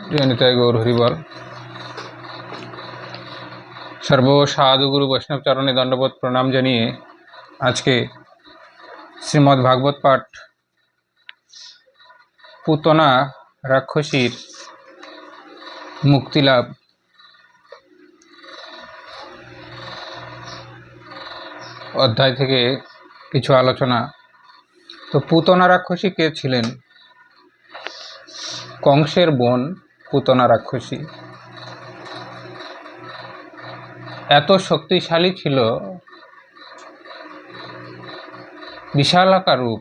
জয়নিতাই গৌর হরিবল। সর্বসাধু গুরু বৈষ্ণব চরণে দণ্ডবোধ প্রণাম জানিয়ে আজকে শ্রীমদ্ ভাগবত পাঠ পুতনা রাক্ষসীর মুক্তিলাভ অধ্যায় থেকে কিছু আলোচনা। তো পুতনা রাক্ষসী কে ছিলেন? কংসের বোন পুতনা রাক্ষসী এত শক্তিশালী ছিল, বিশালাকার রূপ,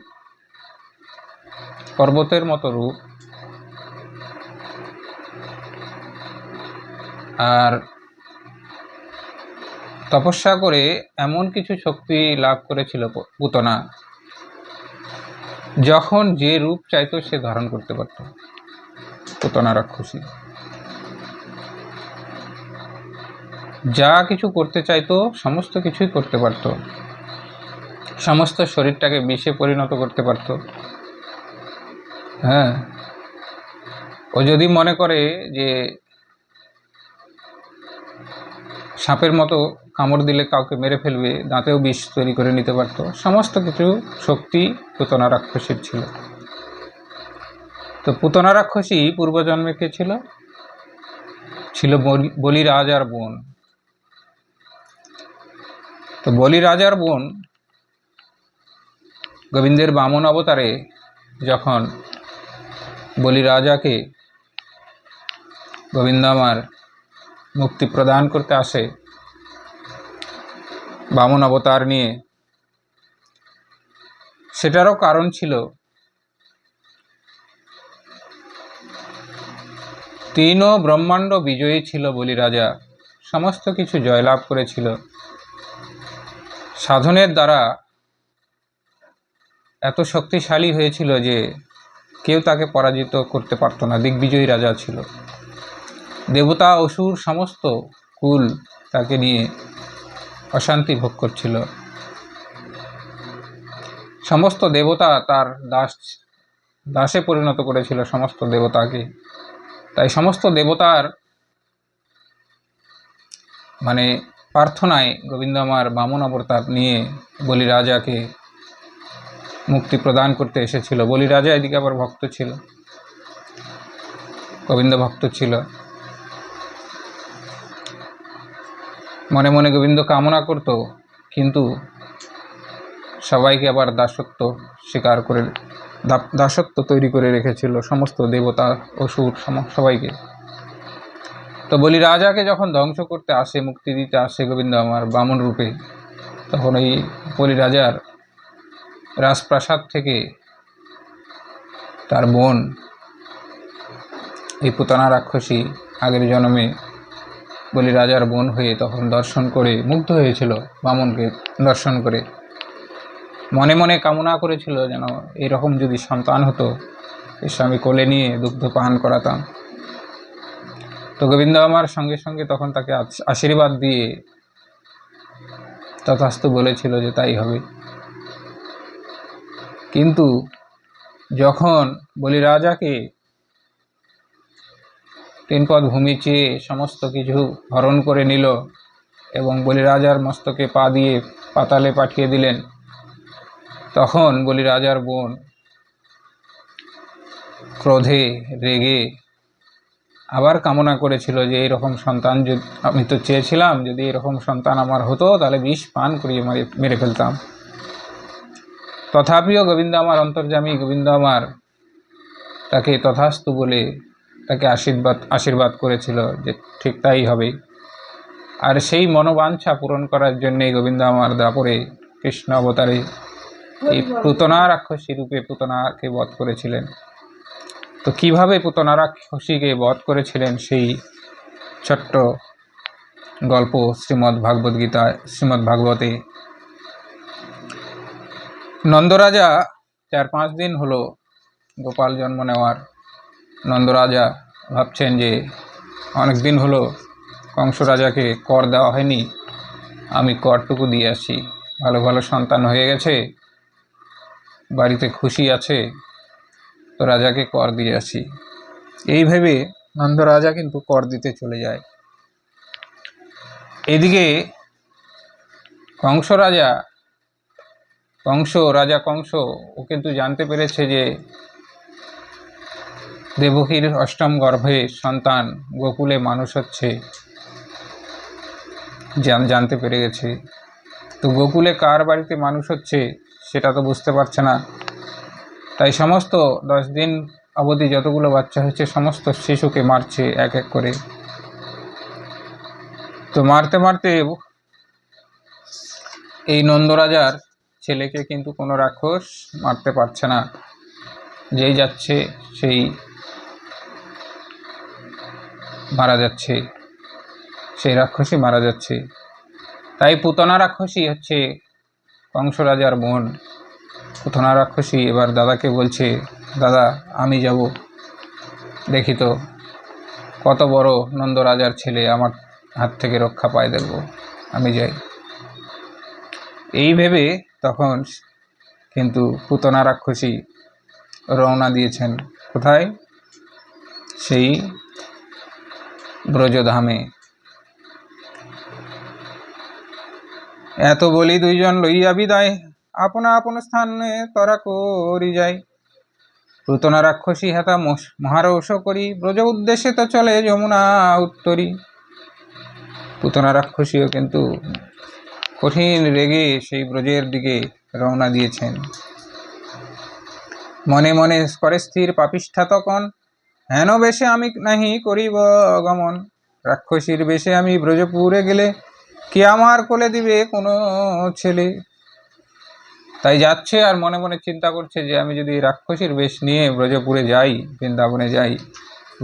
পর্বতের মতো রূপ, আর তপস্যা করে এমন কিছু শক্তি লাভ করেছিল পুতনা, যখন যে রূপ চাইতো সে ধারণ করতে পারত। পুতনা রাক্ষসী যা কিছু করতে চাইতো সমস্ত কিছুই করতে পারত, সমস্ত শরীরটাকে বিষে পরিণত করতে পারত। হ্যাঁ, ও যদি মনে করে যে সাপের মতো কামড় দিলে কাউকে মেরে ফেলবে, দাঁতেও বিষ তৈরি করে নিতে পারত। সমস্ত কিছু শক্তি পুতনা রাক্ষসীর ছিল। তো পুতনা রাক্ষসী পূর্বজন্মে কে ছিল? ছিল বলি রাজার বোন। তো বলি রাজার বোন গোবিন্দের বামন অবতারে যখন বলি রাজাকে গোবিন্দ আমার মুক্তি প্রদান করতে আসে বামন অবতার নিয়ে, সেটারও কারণ ছিল তিন ব্রহ্মাণ্ড বিজয়ী ছিল বলি রাজা, সমস্ত কিছু জয়লাভ করেছিল। সাধনের দ্বারা এত শক্তিশালী হয়েছিল যে কেউ তাকে পরাজিত করতে পারত না। দিগ্বিজয়ী রাজা ছিল। দেবতা অসুর সমস্ত কুল তাকে নিয়ে অশান্তি ভোগ করছিল। সমস্ত দেবতা তার দাসে পরিণত করেছিল সমস্ত দেবতাকে। তাই সমস্ত দেবতার প্রার্থনায় গোবিন্দ আমার বামন অবতার নিয়ে বলি রাজাকে মুক্তি প্রদান করতে এসেছিল। বলি রাজা এদিকে আবার ভক্ত ছিল, গোবিন্দ ভক্ত ছিল। মনে মনে গোবিন্দ কামনা করত, কিন্তু সবাইকে আবার দাসত্ব স্বীকার করে, দাসত্ব তৈরি করে রেখেছিল সমস্ত দেবতা অসুর সবাইকে। তো বলি রাজাকে যখন ধ্বংস করতে আসে, মুক্তি দিতে আসে গোবিন্দ আমার বামন রূপে, তখন এই বলি রাজার রাজপ্রাসাদ থেকে তার বোন এই পুতনা রাক্ষসী আগের জন্মে বলি রাজার বোন হয়ে তখন দর্শন করে মুগ্ধ হয়েছিল। বামনকে দর্শন করে মনে মনে কামনা করেছিল যেন এরকম যদি সন্তান হতো, এসে আমি কোলে নিয়ে দুগ্ধ পান করাতাম। তো গোবিন্দ আমার সঙ্গে সঙ্গে তখন তাকে আশীর্বাদ দিয়ে তথাস্তু বলেছিল যে তাই হবে। কিন্তু যখন বলি রাজাকে 3 পদ ভূমি চেয়ে সমস্ত কিছু হরণ করে নিল এবং বলি রাজার মস্তকে পা দিয়ে পাতালে পাঠিয়ে দিলেন, তখন বলি রাজার বোন ক্রোধে রেগে আবার কামনা করেছিল যে এরকম সন্তান যদি আমি তো চেয়েছিলাম, যদি এরকম সন্তান আমার হতো তাহলে বিষ পান করিয়ে মেরে ফেলতাম। তথাপিও গোবিন্দ আমার অন্তর্যামী, গোবিন্দ আমার তাকে তথাস্তু বলে তাকে আশীর্বাদ করেছিল যে ঠিক তাই হবে। আর সেই মনোবাঞ্ছা পূরণ করার জন্যে গোবিন্দ আমার দাপরে কৃষ্ণ অবতারে এই পুতনা রাক্ষসী রূপে পুতনাকে বধ করেছিলেন। তো কিভাবে পুতনা রাক্ষসীকে বধ করেছিলেন সেই ছোট্ট গল্প শ্রীমদ্ ভাগবতে। নন্দরাজা 4-5 দিন হলো গোপাল জন্ম নেওয়ার। নন্দরাজা ভাবছেন যে অনেক দিন হলো কংস রাজাকে কর দেওয়া হয়নি, আমি করটুকু দিয়ে আসি। ভালো ভালো সন্তান হয়ে গেছে, বাড়িতে খুশি আছে, তো রাজাকে কর দিয়ে আসি। এই ভেবে নন্দ রাজা কিন্তু কর দিতে চলে যায়। এদিকে কংস কংস ও কিন্তু জানতে পেরেছে যে দেবকীর অষ্টম গর্ভে সন্তান গোকুলে মানুষ হচ্ছে, জানতে পেরে গেছে। তো গোকুলে কার বাড়িতে মানুষ হচ্ছে সেটা তো বুঝতে পারছে না। তাই সমস্ত 10 দিন অবধি যতগুলো বাচ্চা হচ্ছে সমস্ত শিশুকে মারছে এক এক করে। তো মারতে মারতে এই নন্দরাজার ছেলেকে কিন্তু কোনো রাক্ষস মারতে পারছে না। যেই যাচ্ছে সেই মারা যাচ্ছে, সেই রাক্ষসী মারা যাচ্ছে। তাই পুতনা রাক্ষসী হচ্ছে কংস রাজার বোন। পুতনা রাক্ষসী এবার দাদাকে বলছে, দাদা আমি যাব, দেখি তো কত বড় নন্দ রাজার ছেলে আমার হাত থেকে রক্ষা পায়, দেখব, আমি যাই। এই ভেবে তখন কিন্তু পুতনা রাক্ষসী রওনা দিয়েছেন কোথায়? সেই ব্রজধামে। এত বলি দুইজন লইয়া বিদায়, আপনা আপন স্থানে তরা করি যায়। পুতনা রাক্ষসী হেতা মহারৌষ করি, ব্রজ উদ্দেশ্যে তো চলে যমুনা উত্তরী। পুতনা রাক্ষসীও কিন্তু কঠিন রেগে সেই ব্রজের দিকে রওনা দিয়েছেন। মনে মনে করে স্থির পাপিষ্ঠা তখন, হেন বেশে আমি নাহি করিব গমন। রাক্ষসীর বেশে আমি ব্রজপুরে গেলে কি আমার কোলে দিবে কোনো ছেলে। তাই যাচ্ছে আর মনে মনে চিন্তা করছে যে আমি যদি রাক্ষসীর বেশ নিয়ে ব্রজপুরে যাই, বৃন্দাবনে যাই,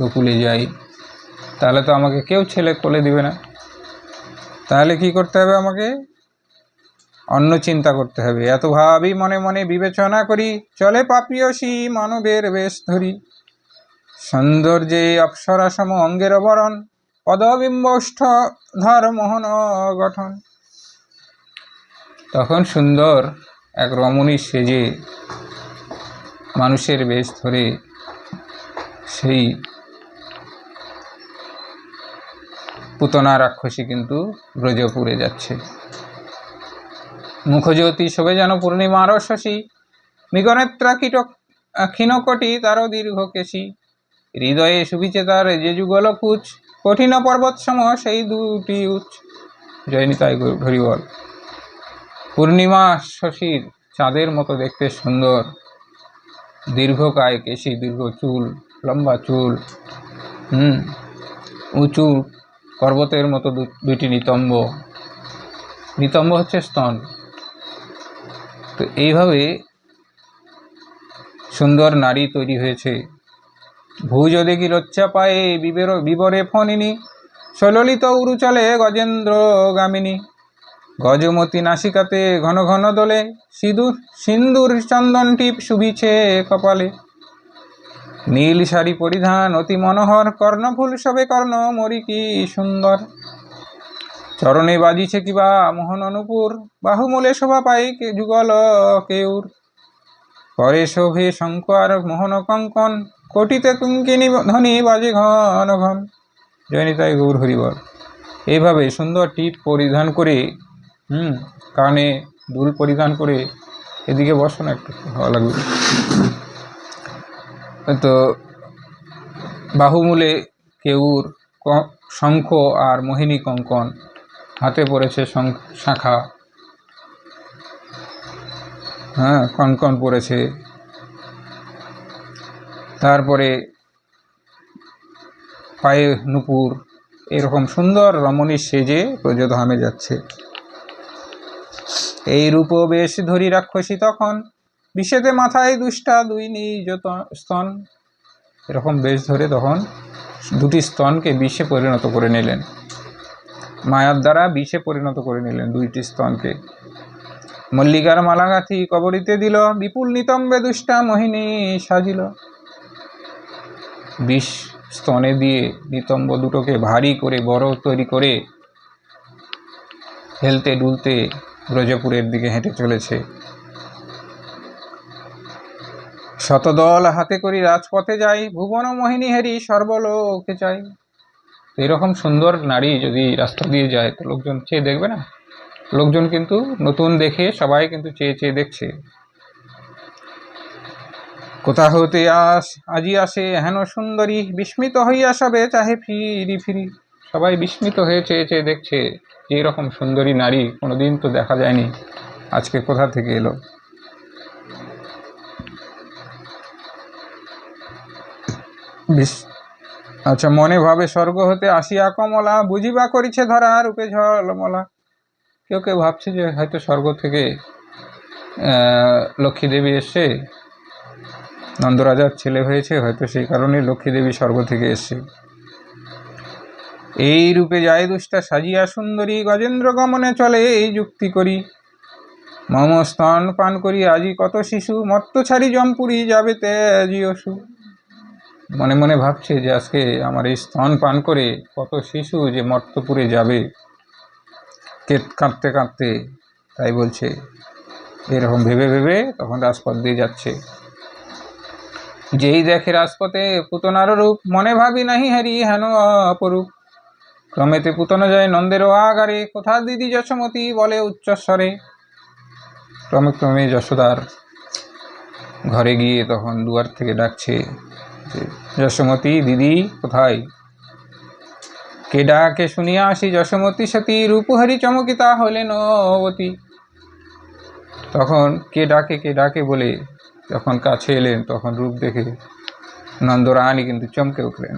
গোকুলে যাই, তাহলে তো আমাকে কেউ ছেলে কোলে দিবে না। তাহলে কি করতে হবে? আমাকে অন্য চিন্তা করতে হবে। এত ভাবি মনে মনে বিবেচনা করি, চলে পাপিয়সী মানবের বেশ ধরি। সৌন্দর্যে অপ্সরা সম অঙ্গের বরণ, পদবিম্বষ্ঠ ধর মোহন গঠন। তখন সুন্দর এক রমণী সেজে মানুষের বেশ ধরে সেই পুতনা রাক্ষসী কিন্তু ব্রজপুরে যাচ্ছে। মুখজ্যোতি শোভে যেন পূর্ণিমার শশী, মৃগনেত্রা ক্ষীণকটি তার দীর্ঘ কেশী। হৃদয়ে শুভিছে তার যে যুগল কুচ, কঠিন পর্বত সম সেই দুটি উচ্চ। জয়নিতাই হরিবল। পূর্ণিমা শশীর চাঁদের মতো দেখতে সুন্দর, দীর্ঘকায় কেশী, দীর্ঘ চুল, লম্বা চুল, উঁচু পর্বতের মতো দুইটি নিতম্ব। নিতম্ব হচ্ছে স্তন। তো এইভাবে সুন্দর নারী তৈরি হয়েছে। ভুজ দেখি লজ্জা পায়ে বিবরে ফণিনী, সললিত উরু চলে গজেন্দ্র গামিনী। গজমতি নাসিকাতে ঘন ঘন দোলে, সিন্দুর চন্দন টিপ শুভিছে কপালে। নীল শাড়ি পরিধান অতি মনোহর, কর্ণফুল শোভে কর্ণ মরি কি সুন্দর। চরণে বাজিছে কিবা মোহন অনুপুর, বাহুমূলে শোভা পাই যুগল কেউর। করে শোভে শঙ্খ আর মোহন কঙ্কন, কোটিতে কুঙ্কিনী ধ্বনি বাজে ঘন ঘন। জয়নিতাই গৌর হরিবল। এইভাবে সুন্দর টিপ পরিধান করে, কানে দুল পরিধান করে, এদিকে বসো না, একটু ভালো লাগবে। তো বাহুমূলে কেউর, শঙ্খ আর মোহিনী কঙ্কন, হাতে পড়েছে শাখা, কঙ্কন পড়েছে। তারপরে পায়ে নুপুর। এরকম সুন্দর রমণী সেজে ব্রজধামে যাচ্ছে। এই রূপ বেশ ধরি রাক্ষসী তখন, বিষেতে মাথায় দুষ্টা দুই নিজ স্তন। এরকম বেশ ধরে তখন দুটি স্তনকে বিষে পরিণত করে নিলেন, মায়ার দ্বারা বিষে পরিণত করে নিলেন দুইটি স্তনকে। মল্লিকার মালাগাথি কবরিতে দিল, বিপুল নিতম্বে দুষ্টা মোহিনী সাজিল। বিষ স্তনে দিয়ে নিতম্ব দুটোকে ভারী করে বড় তৈরি করে হেলতে ডুলতে ব্রজপুরের দিকে হেঁটে চলেছে। শতদল হাতে করি রাজপথে যাই, ভুবন মোহিনী হেরি সর্বলোকে চাই। এরকম সুন্দর নারী যদি রাস্তা দিয়ে যায় তো লোকজন চেয়ে দেখবে না? লোকজন কিন্তু নতুন দেখে সবাই কিন্তু চেয়ে চেয়ে দেখছে। কোথা হতে আজি আসে হেন সুন্দরী, বিস্মিত হইয়া সবে চাহে ফিরি ফিরি। সবাই বিস্মিত হয়ে চেয়ে চেয়ে দেখছে যে এরকম সুন্দরী নারী কোনোদিন তো দেখা যায়নি, আজকে কোথা থেকে এলো। আচ্ছা, মনে ভাবে স্বর্গ হতে আসিয়া কমলা, বুঝিবা করিছে ধরা রূপে ঝলমলা। কেউ কেউ ভাবছে যে হয়তো স্বর্গ থেকে লক্ষ্মী দেবী এসছে, নন্দরাজার ছেলে হয়েছে, হয়তো সেই কারণে লক্ষ্মী দেবী স্বর্গ থেকে এসছে। এই রূপে যায় দুষ্টা সাজিয়া সুন্দরী, গজেন্দ্র গমনে চলে এই যুক্তি করি। মম স্তন পান করি আজি কত শিশু, মর্ত ছাড়ি জমপুরি যাবে তেজিয়সু। মনে মনে ভাবছে যে আজকে আমার এই স্তন পান করে কত শিশু যে মর্তপুরে যাবে কাঁদতে কাঁদতে। তাই বলছে, এরকম ভেবে ভেবে তখন রাজপথ দিয়ে যাচ্ছে। যেই দেখে রাজপথে পুতনার রূপ, মনে ভাবি নাহি হারি হেন অপরূপ। ক্রমেতে পুতনা যায় নন্দের আগারে, কোথা দিদি যশোমতী বলে উচ্চস্বরে। ক্রমে ক্রমে যশোদার ঘরে গিয়ে তখন দুয়ার থেকে ডাকছে যে যশোমতী দিদি কোথায়। কে ডাকে শুনিয়া আসি যশোমতী সতী, রূপহারি চমকিতা হইলেন অবতী। তখন কে ডাকে বলে যখন কাছে এলেন তখন রূপ দেখে নন্দরানী কিন্তু চমকে উঠলেন।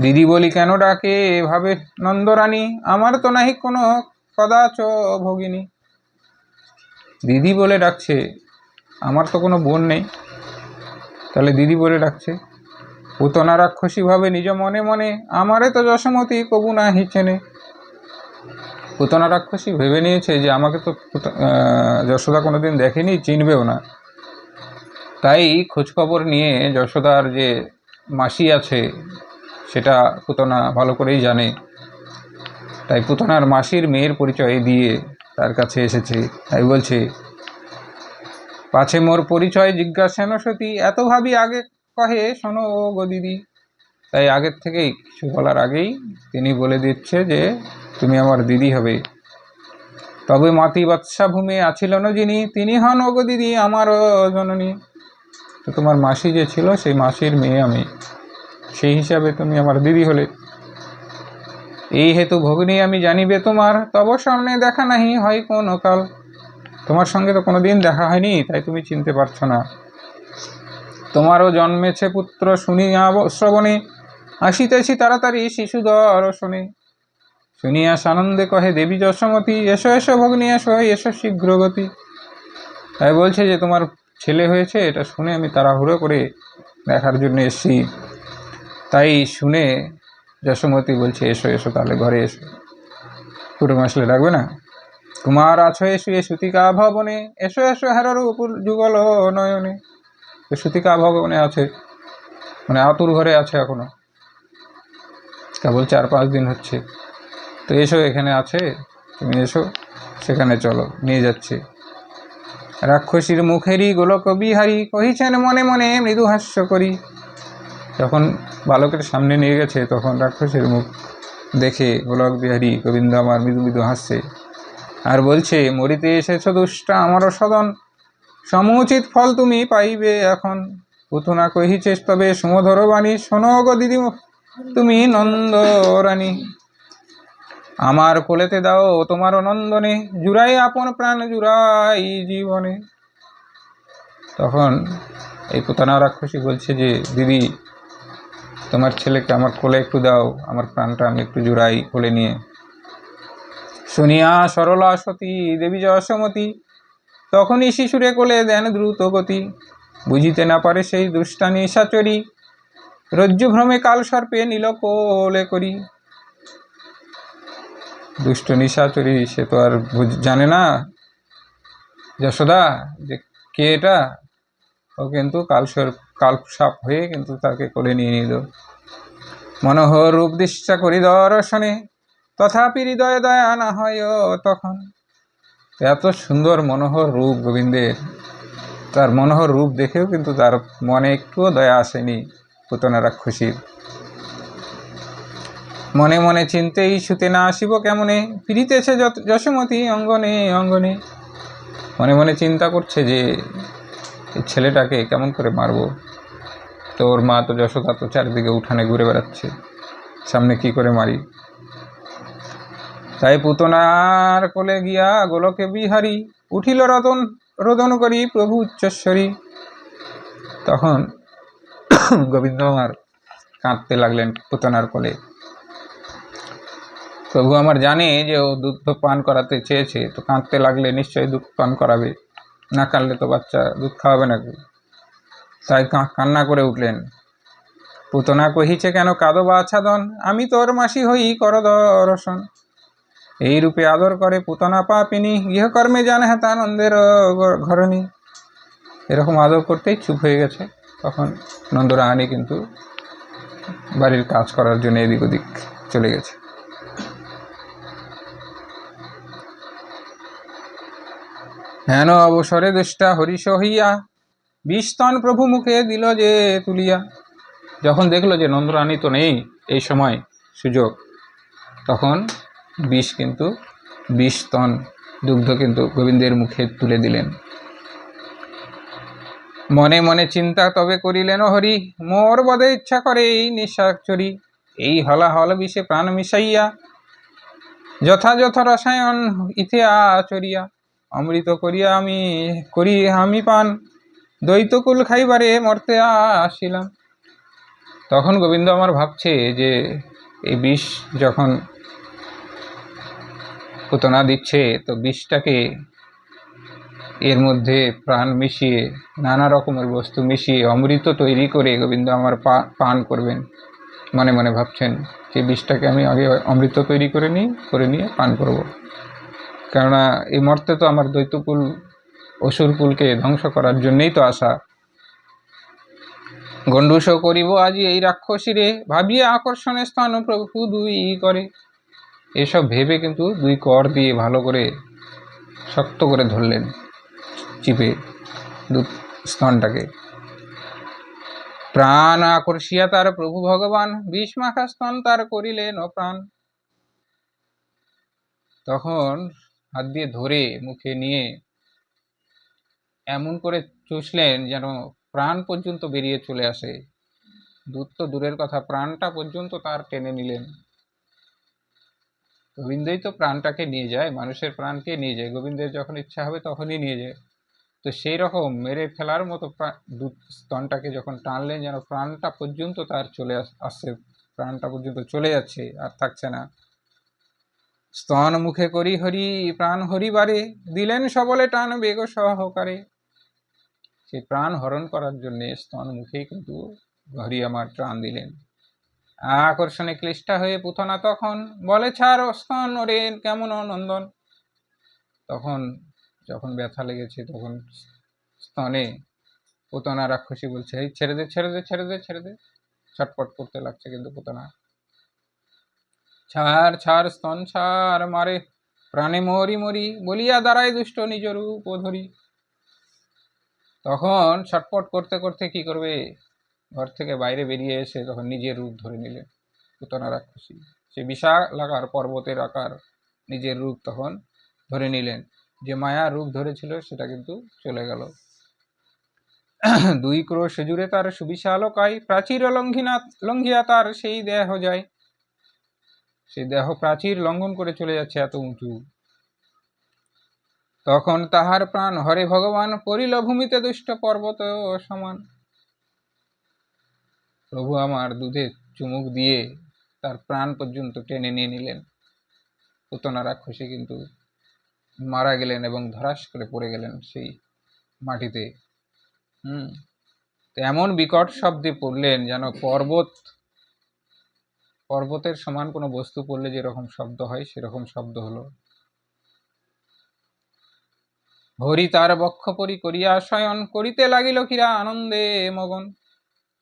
দিদি বলি কেন ডাকে এভাবে নন্দরানী, আমার তো নাহি কোনো কদাচ ভগিনী। দিদি বলে ডাকছে, আমার তো কোনো বোন নেই, তাহলে দিদি বলে ডাকছে। পুতনা রাক্ষসী ভাবে নিজ মনে মনে, আমারে তো যশোমতী কবু না হিচেনে। পুতনা রাক্ষসী ভেবে নিয়েছে যে আমাকে তো যশোদা কোনোদিন দেখেনি, চিনবেও না। তাই খোঁজখবর নিয়ে যশোদার যে মাসি আছে সেটা পুতনা ভালো করেই জানে। তাই পুতনার মাসির মেয়ের পরিচয় দিয়ে তার কাছে এসেছে। তাই বলছে, পাছে মোর পরিচয় জিজ্ঞাসেন সতী, এত ভাবি আগে কহে শোনো গো দিদি। তাই আগের থেকেই কিছু বলার আগেই তিনি বলে দিচ্ছে যে তুমি আমার দিদি হবে। তবে মাতি বাদশা ভূমে আছিল না যিনি, তিনি হন ওগো দিদি আমার জননী। তো তোমার মাসি যে ছিল সেই মাসির মেয়ে আমি, সেই হিসাবে তুমি আমার দিদি হলে। এই হেতু ভগিনী আমি জানিবে তোমার, তব সামনে দেখা নাহি হয় কোনো কাল। তোমার সঙ্গে তো কোনোদিন দেখা হয়নি, তাই তুমি চিনতে পারছো না। তোমারও জন্মেছে পুত্র শুনিয়া শ্রবণে, আসিতেছি তাড়াতাড়ি শিশু দর্শনে। শুনিয়া সানন্দে কহে দেবী যশোমতী, এসো এসো ভগ্নী এসো, এসো শীঘ্র গতি। তাই বলছে যে তোমার ছেলে হয়েছে, এটা শুনে আমি তাড়াহুড়ো করে দেখার জন্য এসছি। তাই শুনে যশোমতী বলছে এসো এসো, তাহলে ঘরে এসো। পুরো আসলে ডাকবে না? কুমার আছো এসো এ সুতিকা ভবনে, এসো এসো হেরর উপর যুগল নয়নে। সুতিকা ভবনে আছে, মানে আতুর ঘরে আছে এখনো, কেবল 4-5 দিন হচ্ছে। তো এসো, এখানে আছে, তুমি এসো, সেখানে চলো, নিয়ে যাচ্ছে। রাক্ষসীর মুখেরই গোলক বিহারী, কহিছেন মনে মনে মৃদু হাস্য করি। যখন বালকের সামনে নিয়ে গেছে তখন রাক্ষসীর মুখ দেখে গোলক বিহারী গোবিন্দ আমার মৃদু মৃদু হাসছে আর বলছে, মরিতে এসেছ দুষ্টা আমারও সদন, সমুচিত ফল তুমি পাইবে এখন। পুতনা কহিছে তবে সুমধুর বাণী, শোনো গো দিদি তুমি নন্দরানী। আমার কোলেতে দাও তোমার নন্দনে, জুড়াই আপন প্রাণ জুড়াই জীবনে। তখন এই পুতনা রাক্ষসী বলছে যে দিদি তোমার ছেলেকে আমার কোলে একটু দাও, আমার প্রাণটা আমি একটু জুড়াই কোলে নিয়ে। শুনিয়া সরলা সতী দেবী যশোমতী, তখনই শিশুরে কোলে দেন দ্রুত গতি। বুঝিতে না পারে সেই দুষ্টা নিশাচরী, রজ্জু ভ্রমে কাল সর্পে নীল কোলে করি। দুষ্ট নিশাচরী সে তো আর জানে না যশোদা যে কে এটা, ও কিন্তু কালসাপ হয়ে কিন্তু তাকে কোলে নিয়ে নিল। মনোহর রূপ দৃষ্টা করি দর্শনে, তথাপি হৃদয়ে দয়া না হয় তখন। এত সুন্দর মনোহর রূপ গোবিন্দের, তার মনোহর রূপ দেখেও কিন্তু তার মনে একটুও দয়া আসেনি পুতনা রাক্ষসীর। মনে মনে চিনতেই শুতে না আসিব কেমনে, ফিরিতেছে যশোমতী অঙ্গনে অঙ্গনে। মনে মনে চিন্তা করছে যে এই ছেলেটাকে কেমন করে মারব, তো ওর মা তো যশোদা তো চারিদিকে উঠানে ঘুরে বেড়াচ্ছে, সামনে কি করে মারি। তাই পুতনার কোলে গিয়া গোলকে বিহারি, উঠিল রদন রোদন করি প্রভু উচ্চস্বরী। তখন গোবিন্দ আমার কাঁদতে লাগলেন পুতনার কোলে। প্রভু আমার জানে যে ও দুধ পান করাতে চেয়েছে, তো কাঁদতে লাগলে নিশ্চয়ই দুধ পান করাবে, না কাঁদলে তো বাচ্চা দুধ খাওয়াবে নাকি। তাই কান্না করে উঠলেন, পুতনা কহিছে কেন কাঁদো বাছাদন, আমি তোর মাসি হই কর দর্শন। এই রূপে আদর করে পুতনা পাপিনী, গৃহকর্মে জানে আনন্দের ঘরণী। এরকম আদর করতেই চুপ হয়ে গেছে। তখন নন্দরানী কিন্তু বাড়ির কাজ করার জন্য এদিক ওদিক চলে গেছে। হেন অবসরে দুষ্টা হরিষ হইয়া, বিস্তন প্রভু মুখে দিল যে তুলিয়া। যখন দেখলো যে নন্দরানী তো নেই এই সময় সুযোগ, তখন বিস্তন দুগ্ধ কিন্তু গোবিন্দের মুখে তুলে দিলেন। মনে মনে চিন্তা তবে করিলেন হরি, মোর বদে ইচ্ছা করে এই নিশাচরি। এই হলাহল বিষে প্রাণ মিশাইয়া, যথাযথ রসায়ন ইথে আচরিয়া। অমৃত করিয়া আমি পান, দ্বৈতকুল খাইবারে মর্তে আসিলাম। তখন গোবিন্দ আমার ভাবছে যে এই বিষ যখন পুতনা দিচ্ছে, তো বিষটাকে এর মধ্যে প্রাণ মিশিয়ে, নানা রকমের বস্তু মিশিয়ে অমৃত তৈরি করে গোবিন্দ আমার পান করবেন। মনে মনে ভাবছেন যে বিষটাকে আমি আগে অমৃত তৈরি করে নিয়ে পান করব। কেননা এই মর্তে তো আমার দৈত্যকুল অসুরকুলকে ধ্বংস করার জন্যই তো আসা। গণ্ডুষ করিব আজি এই রাক্ষসীরে, ভাবিয়া আকর্ষণে স্থান প্রভু দুই করে। এসব ভেবে কিন্তু দুই কর দিয়ে ভালো করে শক্ত করে ধরলেন চিপে স্তনটাকে। প্রাণ আকর্ষিয়া তার প্রভু ভগবান, বিষ মাখা স্তন তার করিলেন অপ্রাণ। তখন হাত দিয়ে ধরে মুখে নিয়ে এমন করে চুষলেন যেন প্রাণ পর্যন্ত বেরিয়ে চলে আসে। দুধ তো দূরের কথা, প্রাণটা পর্যন্ত তার টেনে নিলেন। গোবিন্দই তো প্রাণটাকে নিয়ে যায়, মানুষের প্রাণকে নিয়ে যায়, গোবিন্দের যখন ইচ্ছা হবে তখনই নিয়ে যায়। তো সেই রকম মেরে ফেলার মতো দুধ স্তনটাকে যখন টানলেন, যেন প্রাণটা পর্যন্ত তার চলে আসছে, প্রাণটা পর্যন্ত চলে যাচ্ছে, আর থাকছে না। স্তন মুখে করি হরি প্রাণ হরিবারে, দিলেন সবলে টান বেগ সহকারে। সেই প্রাণ হরণ করার জন্যে স্তন মুখেই কিন্তু হরি আমার প্রাণ দিলেন। আকর্ষণে ক্লিষ্টা হয়ে পুতনা তখন বলে, ছাড় স্তন ওরে কেমন নন্দন। তখন যখন ব্যথা লেগেছে, তখন স্তনে পুতনা রাক্ষসী বলছে, এই ছেড়ে দে ছেড়ে দে ছেড়ে দে ছেড়ে দে। ছটপট করতে লাগছে কিন্তু পুতনা, ছাড় ছাড় স্তন ছাড়, মারে প্রাণে মরি মরি, বলিয়া দাঁড়ায় দুষ্ট নিজ রূপ ধরি। তখন ছটপট করতে করতে কি করবে, ঘর থেকে বাইরে বেরিয়ে এসে তখন নিজের রূপ ধরে নিলেন পুতনা রাক্ষসী। সে বিশাল আকার, পর্বতের আকার নিজের রূপ তখন ধরে নিলেন। যে মায়া রূপ ধরেছিল সেটা কিন্তু চলে গেল। দুই ক্রোশ জুড়ে তার সুবিশাল কায়, প্রাচীর লঙ্ঘিয়া তার সেই দেহ যায়। সেই দেহ প্রাচীর লঙ্ঘন করে চলে যাচ্ছে এত উঁচু। তখন তাহার প্রাণ হরে ভগবান, পরিল ভূমিতে দুষ্ট পর্বত সমান। প্রভু আমার দুধে চুমুক দিয়ে তার প্রাণ পর্যন্ত টেনে নিয়ে নিলেন। পুতনা রাক্ষসী কিন্তু মারা গেলেন এবং ধরাস করে পড়ে গেলেন সেই মাটিতে। এমন বিকট শব্দে পড়লেন যেন পর্বতের সমান কোনো বস্তু পড়লে যেরকম শব্দ হয় সেরকম শব্দ হলো। হরি তার বক্ষ পরি করিয়া শয়ন, করিতে লাগিল কিরা আনন্দে মগন।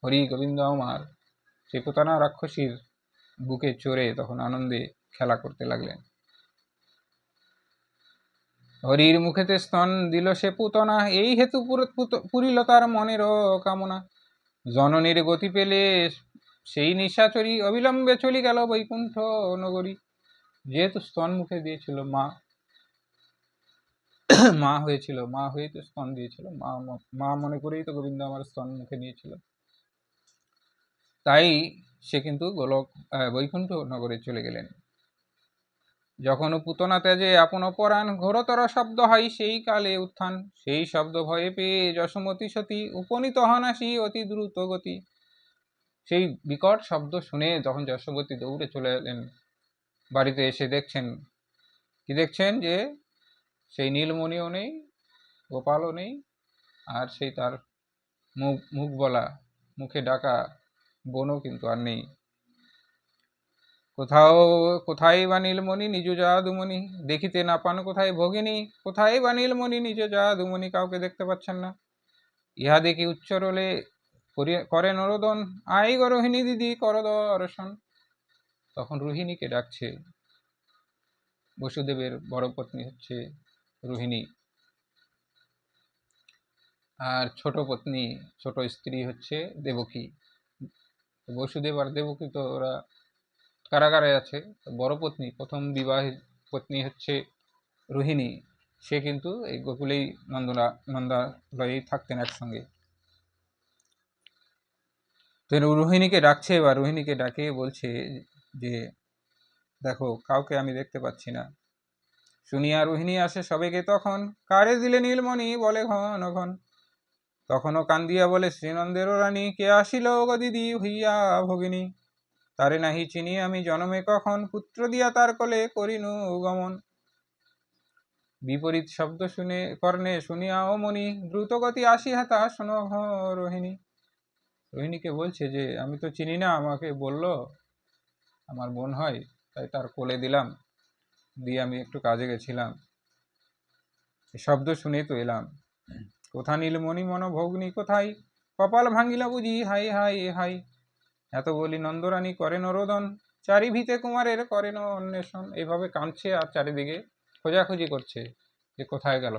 হরি গোবিন্দ আমার সেই পুতনা রাক্ষসীর বুকে চড়ে তখন আনন্দে খেলা করতে লাগলেন। হরির মুখেতে স্তন দিল সে পুতনা, এই হেতু পুরিল তার মনেরও কামনা। জননীর গতি পেলে সেই নিশাচরী, অবিলম্বে চলে গেল বৈকুণ্ঠ নগরী। যেহেতু স্তন মুখে দিয়েছিল মা, মা হয়েছিল, মা হয়ে তো স্তন দিয়েছিল, মা মনে করেই তো গোবিন্দ আমার স্তন মুখে নিয়েছিল, তাই সে কিন্তু বৈকুণ্ঠ নগরে চলে গেলেন। যখন পুতনা তেজে আপন পরাণ, ঘোরতর শব্দ হয় সেই কালে উত্থান। সেই শব্দ ভয়ে পেয়ে যশোমতী সতী, উপনীত হন আসি অতি দ্রুত গতি। সেই বিকট শব্দ শুনে যখন যশোবতী দৌড়ে চলে এলেন বাড়িতে, এসে দেখছেন, কি দেখছেন, যে সেই নীলমণিও নেই, গোপালও নেই, আর সেই তার মুখ বলা, মুখে ডাকা বোনও কিন্তু আর নেই। কোথায় বা নীলমণি নিজ জাদুমণি, দেখিতে না পান কোথায় ভগিনী, কোথায় বা নীলমণি নিজ জাদুমণি, কাউকে দেখতে পাচ্ছেন না। ইহা দেখি উচ্চরলে করেন রোদন, আই গো রোহিণী দিদি কর দর্শন। তখন রোহিণীকে ডাকছে, বসুদেবের বড় পত্নী হচ্ছে রোহিণী, আর ছোট পত্নী, ছোট স্ত্রী হচ্ছে দেবকী। বসুদেব আর দেবকী তো ওরা কারাগারে আছে। বড় পত্নী, প্রথম বিবাহিত পত্নী হচ্ছে রোহিণী, সে কিন্তু এই গোকুলেই নন্দালয়েই থাকতেন একসঙ্গে। তো রোহিণীকে ডাকছে, বা রোহিণীকে ডাকে বলছে যে দেখো, কাউকে আমি দেখতে পাচ্ছি না। শুনিয়া রোহিণী আসে সবেগে তখন, কারে দিলে নীলমণি বলে ঘন ঘন। তখনও কান্দিয়া বলে শ্রীনন্দের রানী, কে আসিল গো দিদি হইয়া ভগিনী। তারে নাহি চিনি আমি জনমে কখন, পুত্র দিয়া তার কোলে করিনু গমন। বিপরীত শব্দ শুনে কর্ণে শুনিয়া ও মনি, দ্রুতগতি আসি হাতা শোনো রোহিণী। রোহিণীকে বলছে যে আমি তো চিনি না, আমাকে বলল আমার বোন হয়, তাই তার কোলে দিলাম, দিয়ে আমি একটু কাজে গেছিলাম, শব্দ শুনেই তো এলাম। কোথা নীলমণি মন ভগ্নি কোথায়, কপাল ভাঙিল বুঝি হাই হাই হাই। এত বলি নন্দরানী করেন রোদন, চারিভিতে কুমারের করেন অন্বেষণ। এইভাবে কাঁদছে আর চারিদিকে খোঁজাখুঁজি করছে যে কোথায় গেল।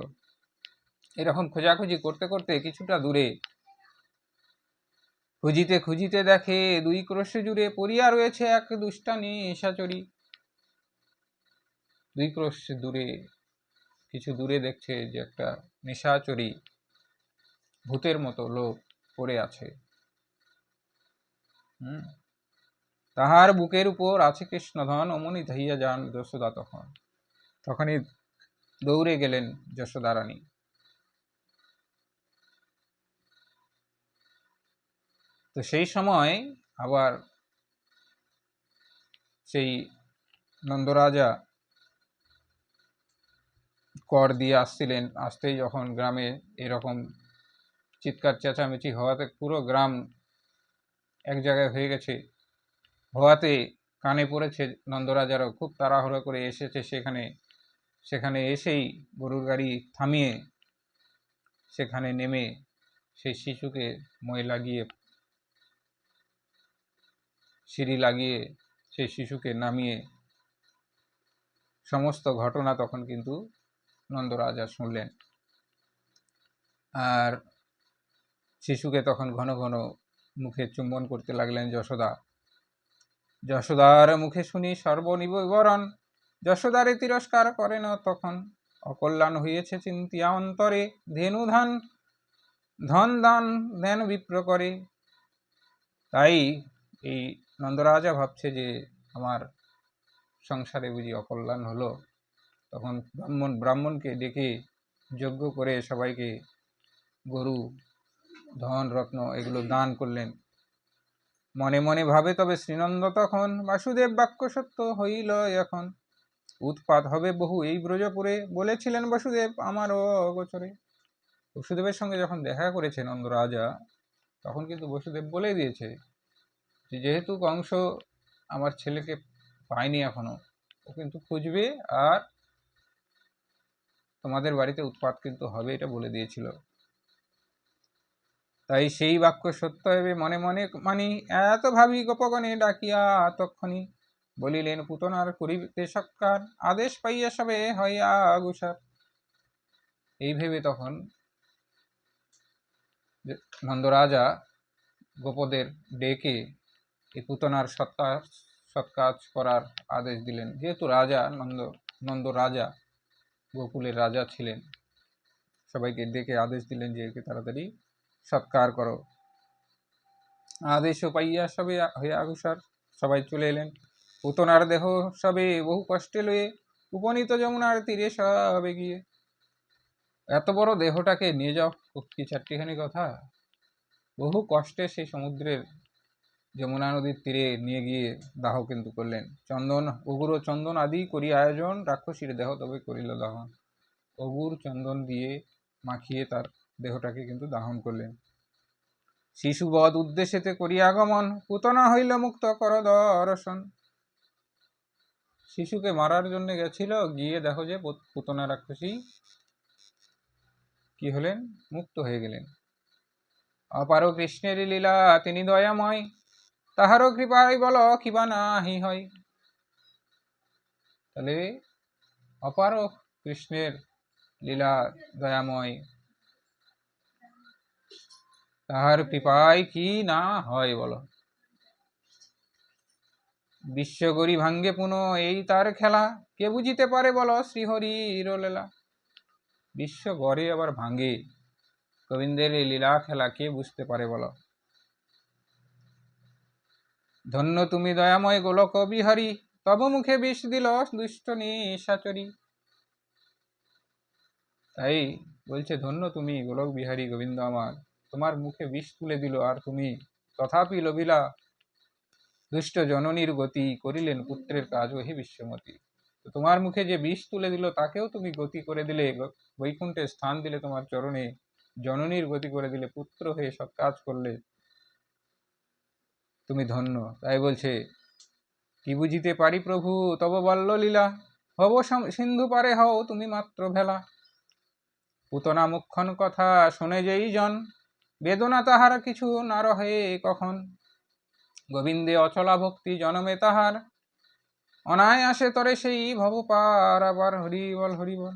এরকম খোঁজাখুঁজি করতে করতে কিছুটা দূরে খুঁজিতে খুঁজিতে দেখে দুই ক্রোশে জুড়ে পড়িয়া রয়েছে এক দুষ্টানি নিশাচরী। দুই ক্রোশ দূরে, কিছু দূরে দেখছে যে একটা নিশাচরী, ভূতের মতো লোক পড়ে আছে। তাহার বুকের উপর আছে কৃষ্ণধন, অমনি ধাইয়া যান যশোদা। তখনই দৌড়ে গেলেন যশোদা রানী। তো সেই সময় আবার সেই নন্দরাজা কর দিয়ে আসছিলেন, আসতেই যখন গ্রামে এরকম চিৎকার চেঁচামেচি হওয়াতে পুরো গ্রাম এক জায়গায় হয়ে গেছে, হওয়াতে কানে পড়েছে, নন্দরাজারও খুব তাড়াহুড়ো করে এসেছে সেখানে এসেই গরুর গাড়ি থামিয়ে সেখানে নেমে সেই শিশুকে মই লাগিয়ে, সিঁড়ি লাগিয়ে সেই শিশুকে নামিয়ে সমস্ত ঘটনা তখন কিন্তু নন্দরাজা শুনলেন। আর শিশুকে তখন ঘন ঘন মুখে চুম্বন করতে লাগলেন যশোদা। যশোদার মুখে শুনি সর্বনিবরণ, যশোদারে তিরস্কার করেন তখন। অকল্যাণ হইয়েছে চিন্তিয়া অন্তরে, ধেনু ধন দান ধ্যান বিপ্র করে। তাই এই নন্দরাজা ভাবছে যে আমার সংসারে বুঝি অকল্যাণ হলো। তখন ব্রাহ্মণকে ডেকে যজ্ঞ করে সবাইকে গরু, ধন, রত্ন এগুলো দান করলেন। মনে মনে ভাবে তবে শ্রীনন্দ তখন, বাসুদেব বাক্য সত্য হইল এখন। উৎপাত হবে বহু এই ব্রজপুরে, বলেছিলেন বসুদেব আমারও গোচরে। বসুদেবের সঙ্গে যখন দেখা করেছে নন্দরাজা, তখন কিন্তু বসুদেব বলে দিয়েছে যে যেহেতু কংস আমার ছেলেকে পায়নি এখনো, ও কিন্তু খুঁজবে, আর তোমাদের বাড়িতে উৎপাত কিন্তু হবে, এটা বলে দিয়েছিল। তাই সেই বাক্য সত্য হবে মনে মনে মানি, এত ভাবি গোপগণে ডাকিয়া তক্ষণি। বলিলেন পুতনার করিতে সৎকার, আদেশ পাইয়া সবে হইয়া গুসার। এই ভেবে তখন নন্দরাজা গোপদের ডেকে এই পুতনার সৎকাজ করার আদেশ দিলেন। যেহেতু রাজা নন্দ রাজা, গোকুলের রাজা ছিলেন, সবাইকে ডেকে আদেশ দিলেন যে একে তাড়াতাড়ি সৎকার করো। আদেশ পাইয়া সবে হইয়া আগুসার, সবাই চলে এলেন। পুতনার দেহ সবে বহু কষ্টে লয়ে উপনীত যমুনার তীরে সবে গিয়ে। এত বড় দেহটাকে নিয়ে যাও কি চারটিখানি কথা। বহু কষ্টে সেই সমুদ্রের যমুনা নদীর তীরে নিয়ে গিয়ে দাহ কিন্তু করলেন। চন্দন অগুর চন্দন আদি করি আয়োজন, রাক্ষসীর দেহ তবে করিল দহন। অগুর চন্দন দিয়ে মাখিয়ে তার দেহটাকে কিন্তু দাহন করলেন। শিশুবধ উদ্দেশ্যেতে করি আগমন, পুতনা হইল মুক্ত কর দর্শন। শিশুকে মারার জন্য গেছিল, গিয়ে দেখো যে পুতনা রাক্ষসী কি হলেন, মুক্ত হয়ে গেলেন। অপার কৃষ্ণের লীলা তিনি দয়াময়, তাহারও কৃপায় বল কিবা নাহি হয়। তাহলে অপার কৃষ্ণের লীলা দয়াময়, তাহার কৃপায় কি না হয় বলো। বিশ্বগরি ভাঙ্গে পুনঃ এই তার খেলা, কে বুঝিতে পারে বলো শ্রীহরির লীলা। বিশ্ব গড়ে আবার ভাঙ্গে, গোবিন্দের এই লীলা খেলা কে বুঝতে পারে বলো। ধন্য তুমি দয়াময় গোলক বিহারী, তব মুখে বিষ দিল দুষ্ট নিশাচরী। তাই বলছে ধন্য তুমি গোলক বিহারী গোবিন্দ আমার, তোমার মুখে বিষ তুলে দিল, আর তুমি তথাপি লভিলা দুষ্ট জননীর গতি, করিলেন পুত্রের কাজ ওহি বিশ্বমতী। তো তোমার মুখে যে বিষ তুলে দিল তাকেও তুমি গতি করে দিলে, বৈকুণ্ঠে স্থান দিলে তোমার চরণে, জননীর গতি করে দিলে, পুত্র হয়ে সব কাজ করলে, তুমি ধন্য। তাই বলছে কি বুঝিতে পারি প্রভু তব বল্ল লীলা, হব সিন্ধু পারে হও তুমি মাত্র ভেলা। পুতনা মুখ্যন কথা শুনে যেই জন, বেদনা তাহার কিছু না রহে কখন। গোবিন্দে অচলা ভক্তি জনমে তাহার, অনায়াসে তরে সেই ভব পার আবার। হরিবল হরিবল।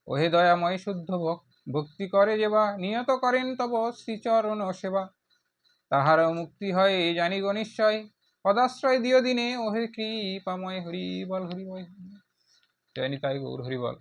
ওহে দয়াময় শুদ্ধ ভক্তি করে যেবা, নিয়ত করেন তব শ্রীচরণ সেবা। তাহারও মুক্তি হয় জানি গো নিশ্চয়, পদাশ্রয় দিও দিনে ওহে কৃপাময়। হরিবল হরিবল। জয় নিতাই গৌর হরিবল।